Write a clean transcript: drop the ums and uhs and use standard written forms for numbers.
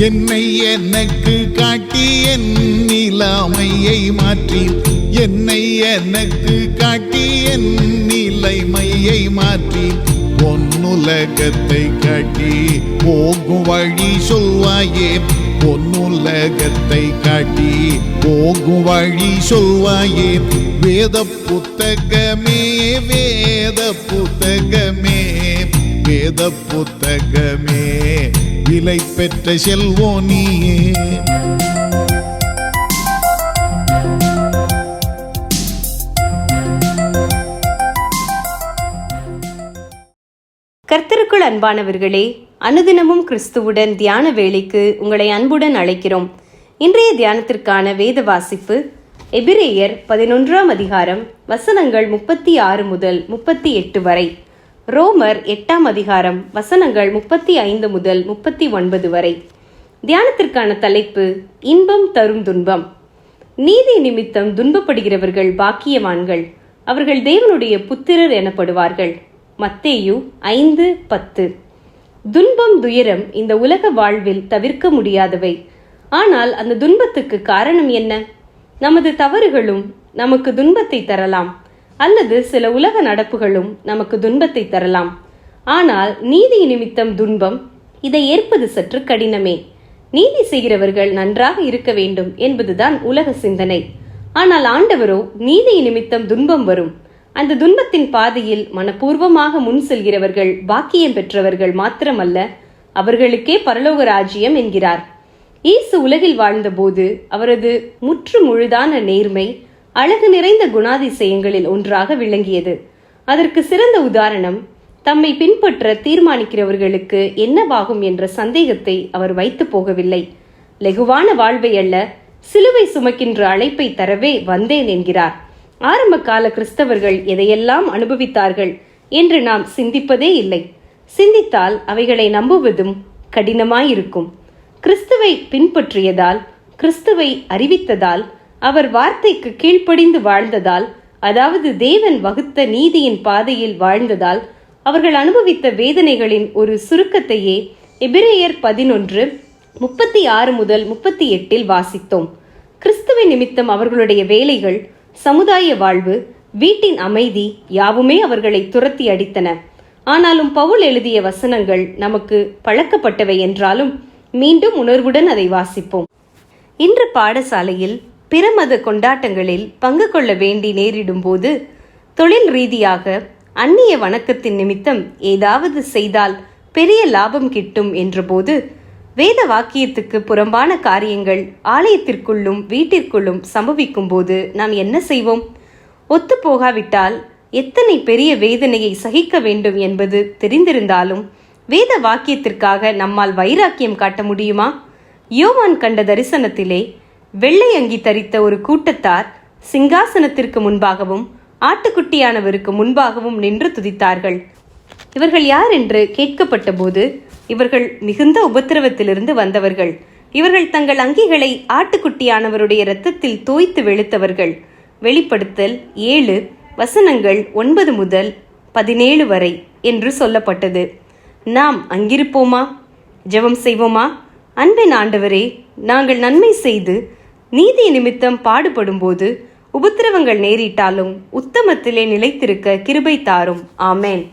என்னை எனக்கு காட்டி என் நிலைமையை மாற்றி, என்னை எனக்கு காட்டி என் நிலைமையை மாற்றி, பொன்னுலகத்தை காட்டி போகும் வழி சொல்வாயே, பொன்னுலகத்தை காட்டி போகும் வழி சொல்வாயே. வேத புத்தகமே வேத புத்தகமே வேத புத்தகமே விலை பெற்ற செல்வோ நீயே. கர்த்தருக்குள் அன்பானவர்களே, அனுதினமும் கிறிஸ்துவுடன் தியான வேளைக்கு உங்களை அன்புடன் அழைக்கிறோம். இன்றைய தியானத்திற்கான வேத வாசிப்பு எபிரேயர் 11ஆம் அதிகாரம் வசனங்கள் 36 முதல் 38 வரை, ரோமர் 8ஆம் அதிகாரம் வசனங்கள் 35 முதல் 39 வரை. தியானத்திற்கான தலைப்பு இன்பம் தரும் துன்பம். நீதி நிமித்தம் துன்பப்படுகிறவர்கள் பாக்கியவான்கள், அவர்கள் தேவனுடைய புத்திரர் எனப்படுவார்கள். மத்தேயு 5:10. துன்பம் துயரம் இந்த உலக வாழ்வில் தவிர்க்க முடியாதவை. ஆனால் அந்த துன்பத்துக்கு காரணம் என்ன? நமது தவறுகளும் நமக்கு துன்பத்தை தரலாம், அல்லது சில உலக நடப்புகளும் நமக்கு துன்பத்தை தரலாம். ஆனால் நீதி நிமித்தம் துன்பம், இதை ஏற்பது சற்று கடினமே. நீதி செய்கிறவர்கள் நன்றாக இருக்க வேண்டும் என்பதுதான் உலக சிந்தனை. ஆனால் ஆண்டவரோ நீதி நிமித்தம் துன்பம் வரும், அந்த துன்பத்தின் பாதையில் மனப்பூர்வமாக முன் செல்கிறவர்கள் பாக்கியம் பெற்றவர்கள் மாத்திரமல்ல, அவர்களுக்கே பரலோக ராஜ்யம் என்கிறார். இயேசு உலகில் வாழ்ந்தபோது அவரது முற்று முழுதான நேர்மை அழகு நிறைந்த குணாதிசயங்களில் ஒன்றாக விளங்கியது. அதற்கு சிறந்த உதாரணம், தம்மை பின்பற்ற தீர்மானிக்கிறவர்களுக்கு என்னவாகும் என்ற சந்தேகத்தை அவர் வைத்து போகவில்லை. லெகுவான வாழ்வை அல்ல, சிலுவை சுமக்கின்ற அழைப்பை தரவே வந்தேன் என்கிறார். ஆரம்ப கால கிறிஸ்தவர்கள் எதையெல்லாம் அனுபவித்தார்கள் என்று நாம் சிந்திப்பதே இல்லை. சிந்தித்தால் அவைகளை நம்புவதும் கடினமாயிருக்கும். கிறிஸ்துவை பின்பற்றியதால், கிறிஸ்துவை அறிவித்ததால், அவர் வார்த்தைக்கு கீழ்ப்படிந்து வாழ்ந்ததால், அதாவது தேவன் வகுத்த நீதியின் பாதையில் வாழ்ந்ததால் அவர்கள் அனுபவித்த வேதனைகளின் ஒரு சுருக்கத்தையே எபிரேயர் 11:36 முதல் 38 வாசித்தோம். கிறிஸ்துவின் நிமித்தம் அவர்களுடைய வேலைகள், சமுதாய வாழ்வு, வீட்டின் அமைதி யாவுமே அவர்களை துரத்தி அடித்தன. ஆனாலும் பவுல் எழுதிய வசனங்கள் நமக்கு பழக்கப்பட்டவை என்றாலும் மீண்டும் உணர்வுடன் அதை வாசிப்போம். இன்று பாடசாலையில் பிற மத கொண்டாட்டங்களில் பங்கு கொள்ள வேண்டி நேரிடும் போது, தொழில் ரீதியாக அந்நிய வணக்கத்தின் நிமித்தம் ஏதாவது செய்தால் பெரிய லாபம் கிட்டும் என்றபோது, வேத வாக்கியத்துக்கு புறம்பான காரியங்கள் ஆலயத்திற்குள்ளும் வீட்டிற்குள்ளும் சம்பவிக்கும் போது நாம் என்ன செய்வோம்? ஒத்து போகாவிட்டால் எத்தனை பெரிய வேதனையை சகிக்க வேண்டும் என்பது தெரிந்திருந்தாலும் வேத வாக்கியத்திற்காக நம்மால் வைராக்கியம் காட்ட முடியுமா? யோவான் கண்ட தரிசனத்திலே வெள்ளை அங்கி தரித்த ஒரு கூட்டத்தார் சிங்காசனத்திற்கு முன்பாகவும் ஆட்டுக்குட்டியானவருக்கு முன்பாகவும் நின்று துதித்தார்கள். இவர்கள் யார் என்று கேட்கப்பட்ட போது, இவர்கள் மிகுந்த உபத்திரவத்திலிருந்து வந்தவர்கள், இவர்கள் தங்கள் அங்கிகளை ஆட்டுக்குட்டியானவருடைய இரத்தத்தில் தோய்த்து வெளுத்தவர்கள். வெளிப்படுத்தல் 7 வசனங்கள் 9 முதல் 17 வரை என்று சொல்லப்பட்டது. நாம் அங்கிருப்போமா? ஜெபம் செய்வோமா? அன்பின் ஆண்டவரே, நாங்கள் நன்மை செய்து நீதி நிமித்தம் பாடுபடும் போது உபத்திரவங்கள் நேரிட்டாலும் உத்தமத்திலே நிலைத்திருக்க கிருபை தாரும். ஆமேன்.